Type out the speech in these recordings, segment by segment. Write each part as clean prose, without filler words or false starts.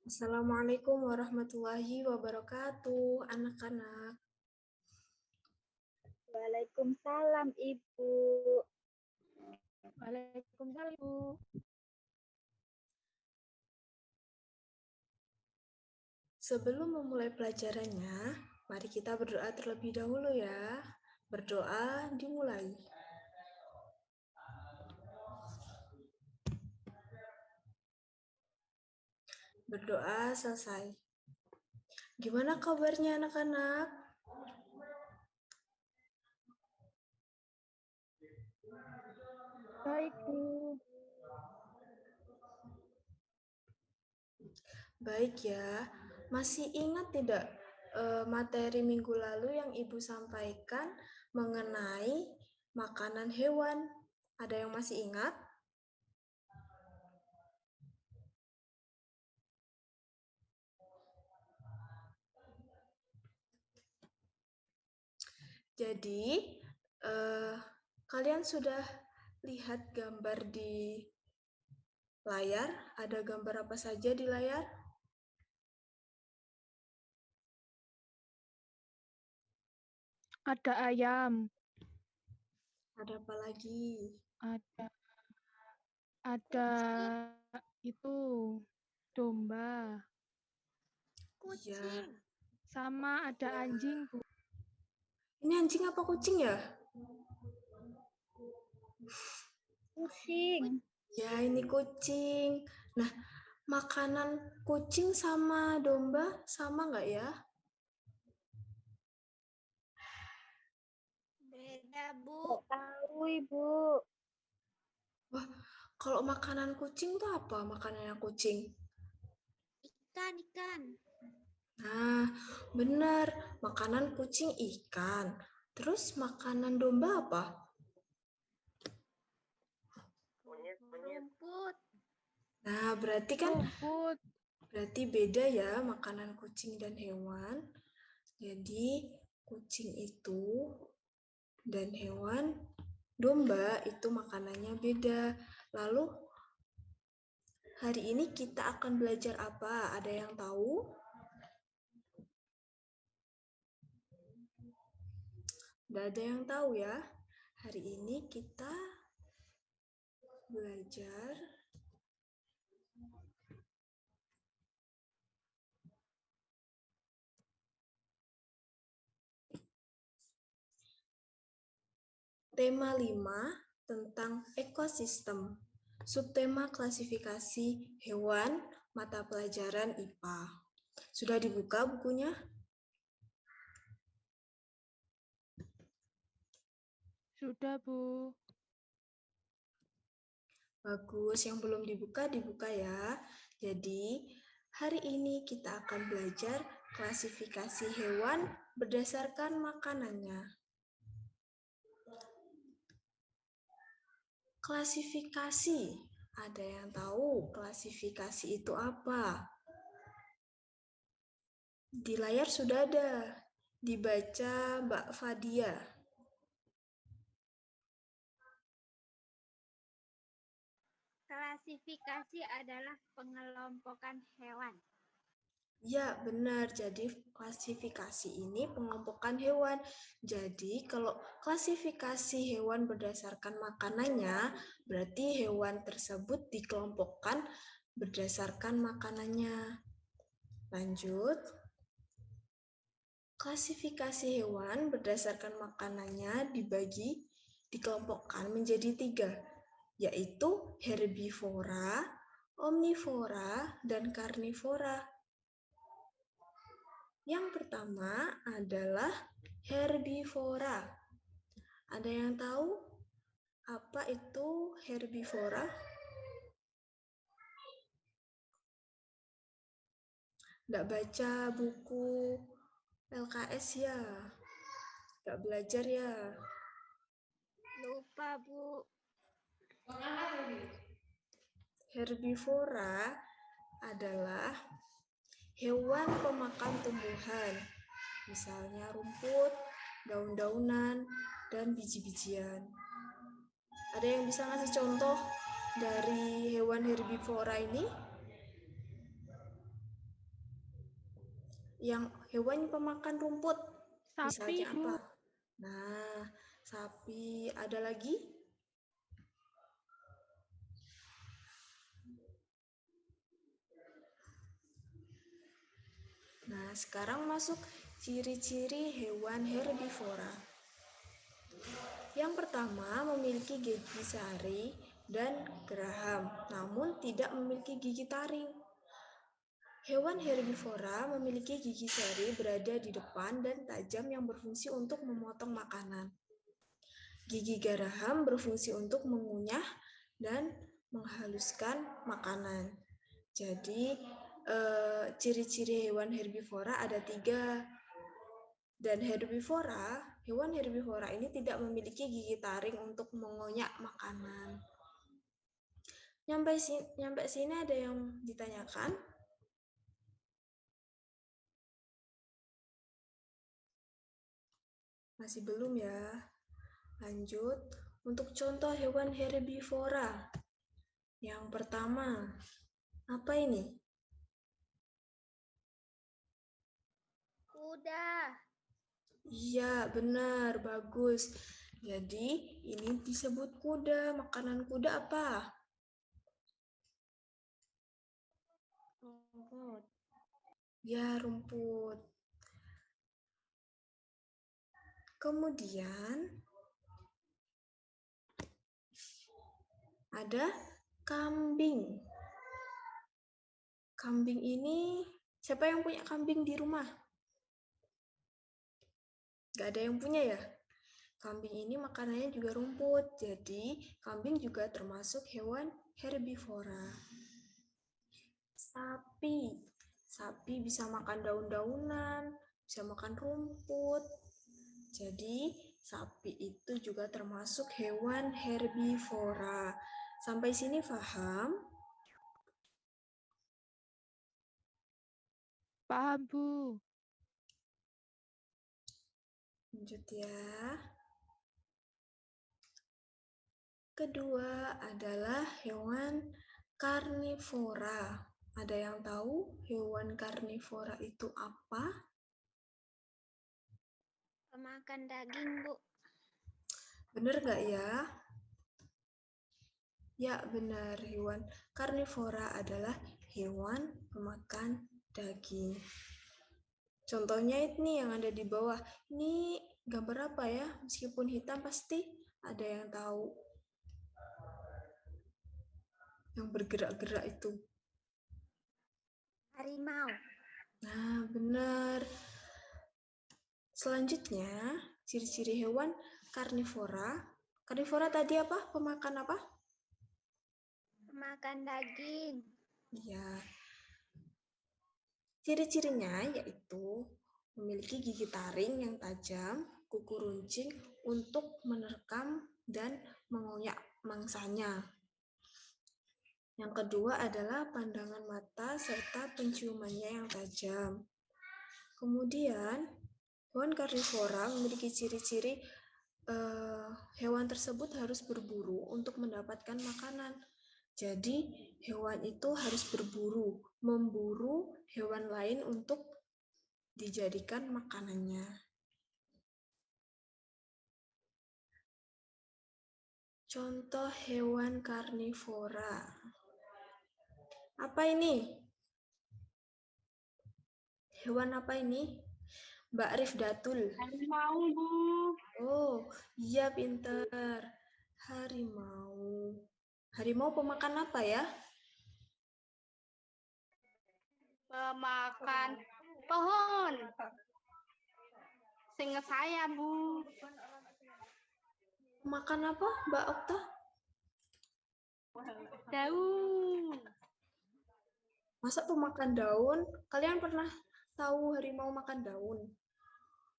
Assalamualaikum warahmatullahi wabarakatuh, anak-anak. Waalaikumsalam, Ibu. Waalaikumsalam, Ibu. Sebelum memulai pelajarannya, mari kita berdoa terlebih dahulu ya. Berdoa dimulai. Berdoa selesai. Gimana kabarnya anak-anak? Baik, Bu. Baik ya. Masih ingat tidak materi minggu lalu yang Ibu sampaikan mengenai makanan hewan? Ada yang masih ingat? Jadi, kalian sudah lihat gambar di layar? Ada gambar apa saja di layar? Ada ayam. Ada apa lagi? Ada itu domba. Kucing. Sama ada anjing, Bu. Ini anjing apa kucing ya? Kucing. Ya, ini kucing. Nah, makanan kucing sama domba sama nggak ya? Beda, Bu. Nggak tahu, Ibu. Wah, kalau makanan kucing tuh apa makanannya kucing? Ikan. Nah, benar. Makanan kucing ikan. Terus makanan domba apa? Rumput. Nah, berarti kan Rumput. berarti beda ya makanan kucing dan hewan. Jadi, kucing itu dan hewan domba itu makanannya beda. Lalu, hari ini kita akan belajar apa? Ada yang tahu? Tidak ada yang tahu ya. Hari ini kita belajar tema 5 tentang ekosistem. Subtema klasifikasi hewan mata pelajaran IPA. Sudah dibuka bukunya? Sudah, Bu. Bagus, yang belum dibuka, dibuka ya. Jadi, hari ini kita akan belajar klasifikasi hewan berdasarkan makanannya. Klasifikasi, ada yang tahu klasifikasi itu apa? Di layar sudah ada, dibaca Mbak Fadia. Klasifikasi adalah pengelompokan hewan. Ya, benar. Jadi klasifikasi ini pengelompokan hewan. Jadi kalau klasifikasi hewan berdasarkan makanannya, berarti hewan tersebut dikelompokkan berdasarkan makanannya. Lanjut. Klasifikasi hewan berdasarkan makanannya dikelompokkan menjadi 3, yaitu herbivora, omnivora, dan karnivora. Yang pertama adalah herbivora. Ada yang tahu apa itu herbivora? Nggak baca buku LKS ya? Nggak belajar ya? Lupa, Bu. Herbivora adalah hewan pemakan tumbuhan, misalnya rumput, daun-daunan, dan biji-bijian. Ada yang bisa ngasih contoh dari hewan herbivora ini? yang hewan pemakan rumput. Sapi, Misalnya Bu. apa? Nah, sapi. Ada lagi? Nah, sekarang masuk ciri-ciri hewan herbivora. Yang pertama, memiliki gigi sari dan geraham, namun tidak memiliki gigi taring. Hewan herbivora memiliki gigi sari berada di depan dan tajam yang berfungsi untuk memotong makanan. Gigi geraham berfungsi untuk mengunyah dan menghaluskan makanan. Jadi, ciri-ciri hewan herbivora ada 3. Dan hewan herbivora ini tidak memiliki gigi taring untuk mengunyah makanan. Nyampe sini ada yang ditanyakan? Masih belum ya? Lanjut, untuk contoh hewan herbivora. Yang pertama, apa ini? Kuda. Iya, benar, bagus. Jadi, ini disebut kuda. Makanan kuda apa? Rumput. Ya, rumput. Kemudian, ada kambing. Kambing ini, siapa yang punya kambing di rumah? Gak ada yang punya ya? Kambing ini makanannya juga rumput, jadi kambing juga termasuk hewan herbivora. Sapi. Sapi bisa makan daun-daunan, bisa makan rumput. Jadi, sapi itu juga termasuk hewan herbivora. Sampai sini paham? Paham, Bu. Lanjut ya. Kedua adalah hewan karnivora. Ada yang tahu hewan karnivora itu apa? Pemakan daging, Bu. Bener nggak ya? Ya, benar. Hewan karnivora adalah hewan pemakan daging. Contohnya ini yang ada di bawah. Ini gambar apa ya? Meskipun hitam pasti ada yang tahu. Yang bergerak-gerak itu. Harimau. Nah, benar. Selanjutnya, ciri-ciri hewan karnivora. Karnivora tadi apa? Pemakan apa? Pemakan daging. Ya. Ciri-cirinya yaitu memiliki gigi taring yang tajam, kuku runcing untuk menerkam dan mengoyak mangsanya. Yang kedua adalah pandangan mata serta penciumannya yang tajam. Kemudian, hewan karnivora memiliki ciri-ciri hewan tersebut harus berburu untuk mendapatkan makanan. Jadi, hewan itu harus berburu, memburu hewan lain untuk dijadikan makanannya. Contoh hewan karnivora. Apa ini? Hewan apa ini? Mbak Rifdatul. Harimau, Bu. Oh, iya pinter. Harimau. Harimau pemakan apa ya? Pemakan pohon. Seingat saya, Bu. Pemakan apa, Mbak Okta? Daun. Masa pemakan daun? Kalian pernah tahu harimau makan daun?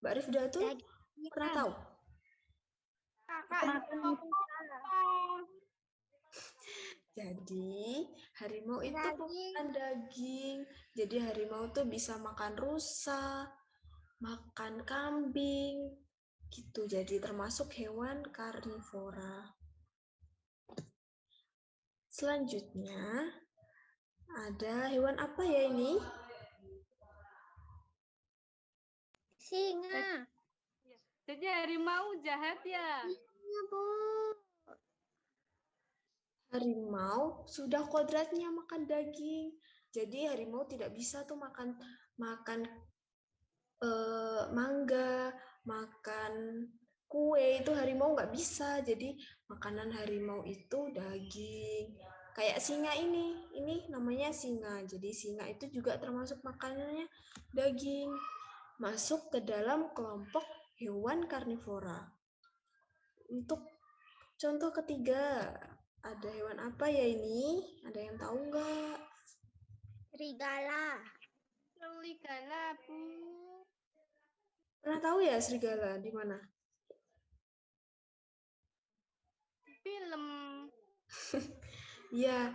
Mbak Rifdatul pernah tahu? Jadi, harimau itu pemakan daging. Jadi, harimau tuh bisa makan rusa, makan kambing, gitu. Jadi, termasuk hewan karnivora. Selanjutnya, ada hewan apa ya ini? Singa. Jadi harimau jahat ya? Iya, Bu. Harimau sudah kodratnya makan daging. Jadi harimau tidak bisa tuh makan mangga, makan kue, itu harimau nggak bisa. Jadi makanan harimau itu daging. Kayak singa ini namanya singa. Jadi singa itu juga termasuk makanannya daging. Masuk ke dalam kelompok hewan karnivora. Untuk contoh ketiga, ada hewan apa ya ini? Ada yang tahu nggak? Serigala. Serigala, Bu. Pernah tahu ya serigala di mana? Film. Iya,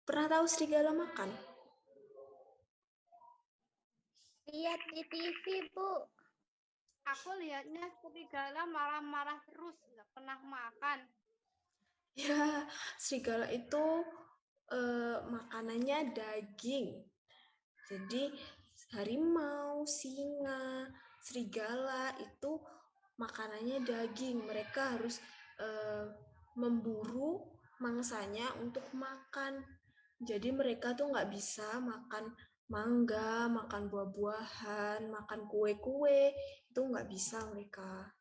pernah tahu serigala makan? Lihat di TV, Bu. Aku lihatnya serigala marah-marah terus, nggak pernah makan. Ya, serigala itu makanannya daging. Jadi harimau, singa, serigala itu makanannya daging. Mereka harus memburu mangsanya untuk makan. Jadi mereka tuh nggak bisa makan mangga, makan buah-buahan, makan kue-kue. Itu nggak bisa mereka.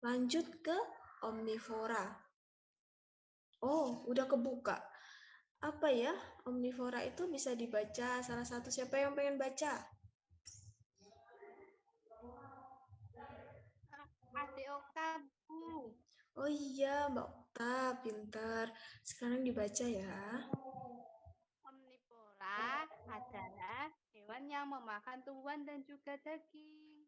Lanjut ke omnivora. Oh, udah kebuka. Apa ya? Omnivora itu bisa dibaca salah satu. Siapa yang pengen baca? Adik Okta, Bu. Oh iya, Mbak Okta, pintar. Sekarang dibaca ya. Omnivora adalah hewan yang memakan tumbuhan dan juga daging.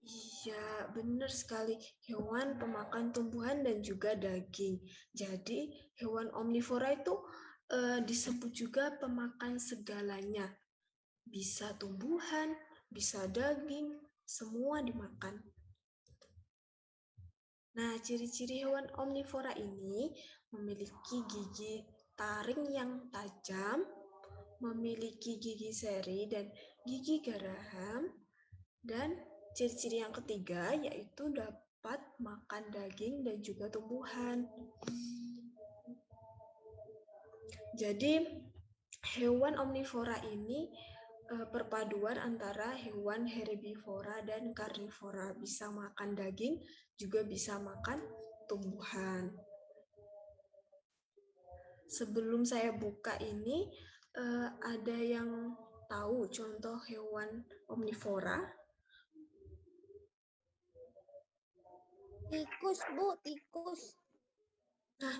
Iya, benar sekali. Hewan pemakan tumbuhan dan juga daging. Jadi, hewan omnivora itu disebut juga pemakan segalanya. Bisa tumbuhan, bisa daging, semua dimakan. Nah, ciri-ciri hewan omnivora ini memiliki gigi taring yang tajam, memiliki gigi seri dan gigi geraham, dan ciri-ciri yang ketiga yaitu dapat makan daging dan juga tumbuhan. Jadi, hewan omnivora ini perpaduan antara hewan herbivora dan karnivora, bisa makan daging juga bisa makan tumbuhan. Sebelum saya buka ini ada yang tahu contoh hewan omnivora? Tikus, Bu. Tikus. Nah,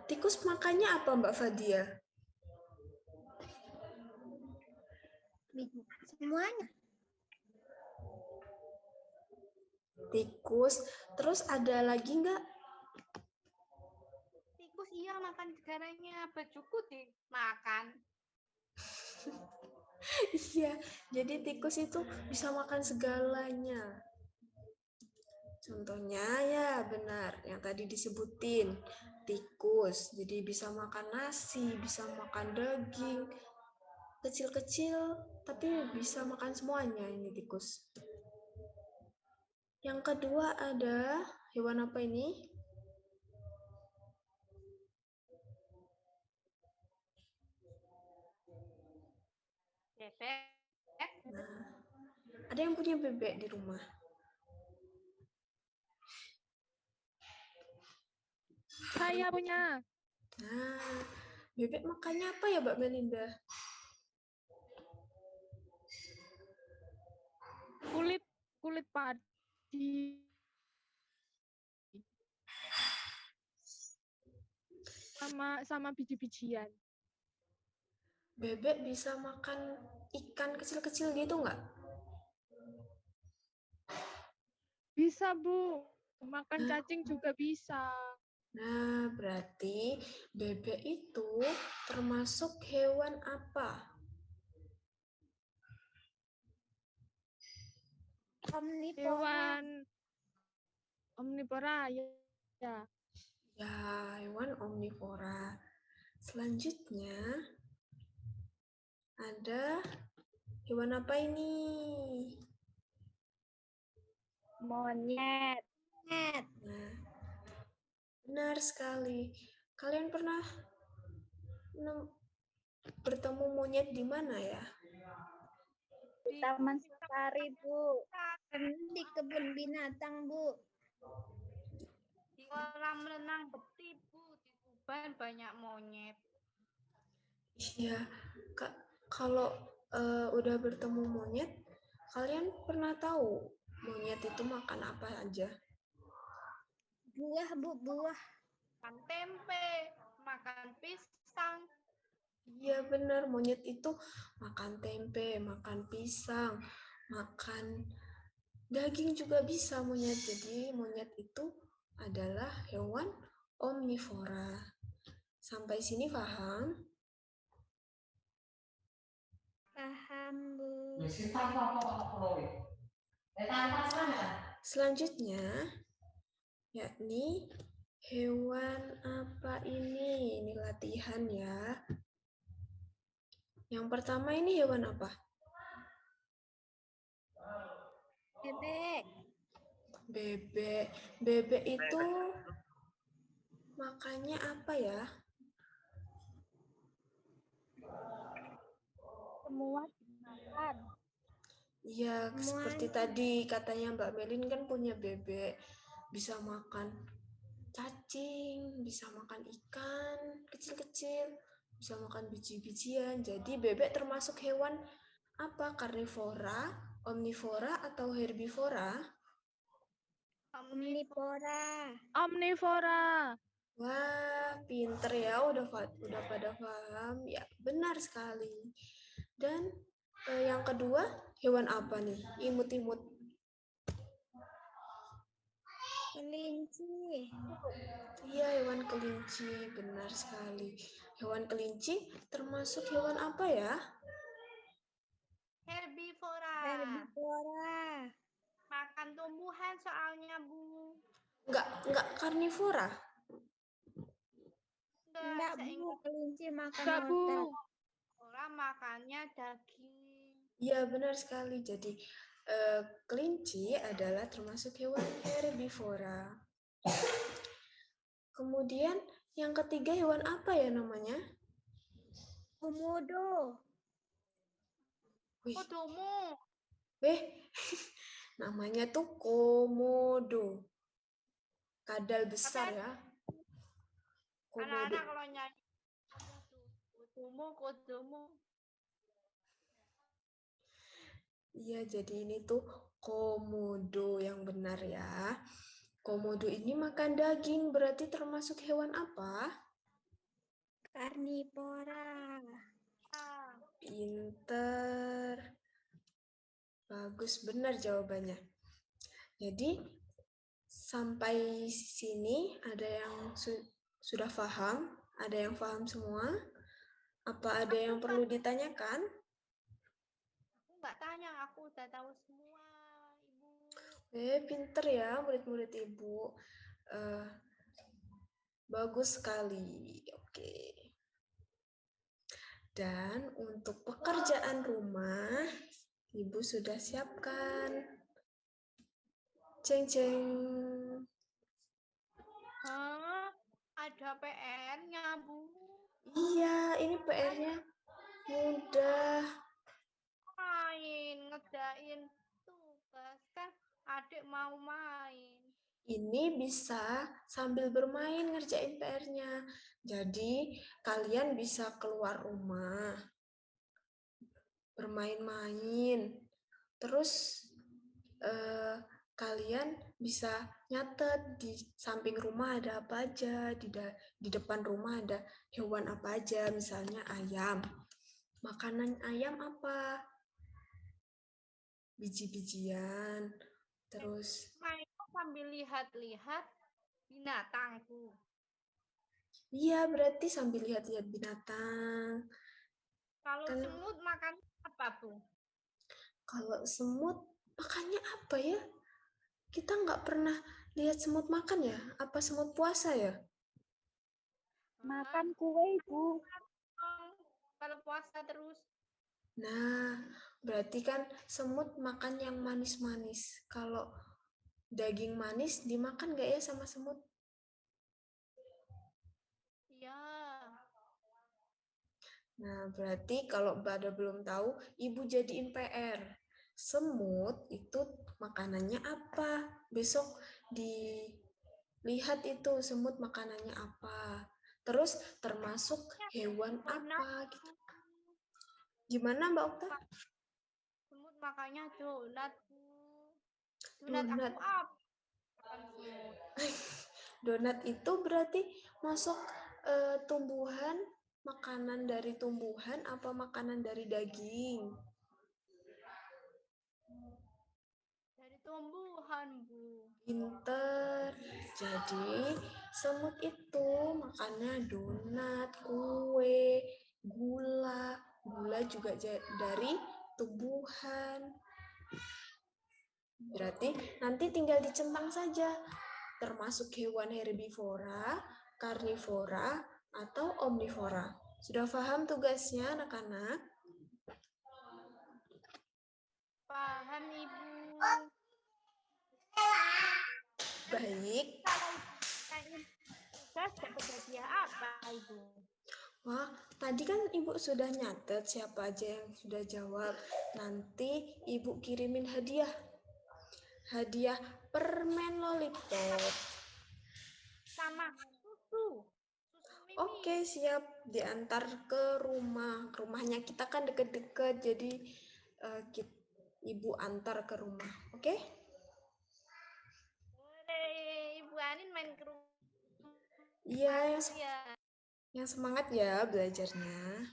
tikus makannya apa Mbak Fadia? Semuanya. Tikus, terus ada lagi nggak? Tikus iya makan segalanya, bejuku dimakan. Iya, jadi tikus itu bisa makan segalanya. Contohnya ya benar, yang tadi disebutin, tikus. Jadi bisa makan nasi, bisa makan daging, kecil-kecil, tapi bisa makan semuanya ini tikus. Yang kedua ada hewan apa ini? Bebek. Nah, ada yang punya bebek di rumah? Saya punya Nah, bebek makannya apa ya Mbak Melinda? kulit padi sama biji-bijian. Bebek bisa makan ikan kecil-kecil gitu nggak? Bisa, Bu. Makan cacing juga bisa. Nah, berarti bebek itu termasuk hewan apa? Omnivora. Hewan omnivora ya. Ya, hewan omnivora. Selanjutnya ada Hewan apa ini? Monyet. Nah, benar sekali. Kalian pernah bertemu monyet di mana ya? Di Taman Safari, Bu. Di kebun binatang, Bu. Di kolam renang Bekti, Bu. Di Tuban banyak monyet. Iya, Kak, kalau udah bertemu monyet, kalian pernah tahu monyet itu makan apa aja? Buah, Bu, buah. Makan tempe, makan pisang. Iya benar, monyet itu makan tempe, makan pisang, makan daging juga bisa monyet. Jadi monyet itu adalah hewan omnivora. Sampai sini paham? Paham, Bu. Selanjutnya, yakni hewan apa ini? Ini latihan ya. Yang pertama ini hewan apa? Bebek. Bebek. Bebek itu makannya apa ya? Semua dimakan. Iya, seperti Semuanya. tadi katanya Mbak Melin kan punya bebek. Bisa makan cacing, bisa makan ikan kecil-kecil, bisa makan biji-bijian. Jadi bebek termasuk hewan apa? Karnivora, omnivora, atau herbivora? Omnivora. Omnivora. Wah, pinter ya, udah pada paham. Ya, benar sekali. Dan yang kedua, hewan apa nih? Imut-imut. Kelinci. Iya, hewan kelinci, benar sekali. Hewan kelinci termasuk hewan apa ya? Herbivora. Herbivora. Makan tumbuhan soalnya, Bu. Enggak karnivora. Enggak, Bu. Seingat Kelinci makan Enggak, Bu. otak. orang makannya daging. Iya, benar sekali. Jadi kelinci adalah termasuk hewan herbivora. Kemudian yang ketiga hewan apa ya namanya? Komodo. Wih, Kodomo. namanya tuh komodo. Kadal besar Tapi ya. Komodo. anak-anak kalau nyanyi kodomo. Iya, jadi ini tuh komodo yang benar ya. Komodo ini makan daging, berarti termasuk hewan apa? Karnivora. Pinter. Bagus, benar jawabannya. Jadi, sampai sini ada yang sudah paham? Ada yang paham semua? Apa ada yang perlu ditanyakan? Aku nggak tanya, aku udah tahu semua, Ibu. Pinter ya murid-murid Ibu. Bagus sekali. Oke. Dan untuk pekerjaan rumah, Ibu sudah siapkan. Ceng-ceng. Hah? Ada PR-nya, Bu. Iya, ini PR-nya mudah. Ngerjain tugas kan adik mau main. Ini bisa sambil bermain ngerjain PR-nya. Jadi, kalian bisa keluar rumah, bermain-main. Terus, kalian bisa nyatet di samping rumah ada apa aja, di depan rumah ada hewan apa aja, misalnya ayam. Makanan ayam apa? Biji-bijian. Terus, Main sambil lihat-lihat binatangku. iya berarti sambil lihat-lihat binatang. Kalau Kan semut makan apa, Bu? kalau semut makannya apa ya? Kita nggak pernah lihat semut makan ya? Apa semut puasa ya? Makan kue, Bu. Kalau puasa terus. Nah, berarti kan semut makan yang manis-manis. Kalau daging manis dimakan nggak ya sama semut? Iya. Nah, berarti kalau pada belum tahu, Ibu jadiin PR. Semut itu makanannya apa? Besok dilihat itu semut makanannya apa. Terus termasuk hewan apa gitu. Gimana Mbak Okta? Semut makanya donat, Bu. Donat aku Donat. apa? Makan semut. Donat itu berarti masuk tumbuhan, makanan dari tumbuhan apa makanan dari daging? Dari tumbuhan, Bu. Pinter. Jadi semut itu makannya donat, kue, gula. Gula juga dari tumbuhan. Berarti nanti tinggal dicentang saja. Termasuk hewan herbivora, karnivora, atau omnivora. Sudah paham tugasnya anak-anak? Paham, Ibu. Baik. Kalau tanyain tugas dapat hadiah apa, Ibu? Wah, tadi kan Ibu sudah nyatet siapa aja yang sudah jawab. Nanti Ibu kirimin hadiah. Hadiah permen lollipop. Sama susu. Susu Mimi. Oke, siap. Diantar ke rumah. Rumahnya kita kan deket-deket, jadi Ibu antar ke rumah. Oke? Boleh, Ibu Anin main ke rumah. Iya, Ya. yang semangat ya belajarnya.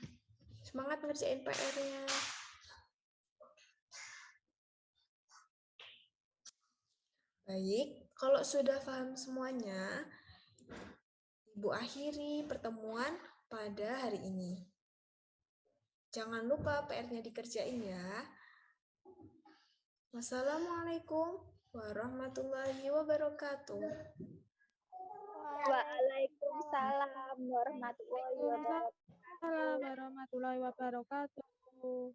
Semangat ngerjain PR-nya. Baik, kalau sudah paham semuanya, Ibu akhiri pertemuan pada hari ini. Jangan lupa PR-nya dikerjain ya. Wassalamualaikum warahmatullahi wabarakatuh. Waalaikumsalam warahmatullahi wabarakatuh. Waalaikumsalam warahmatullahi wabarakatuh.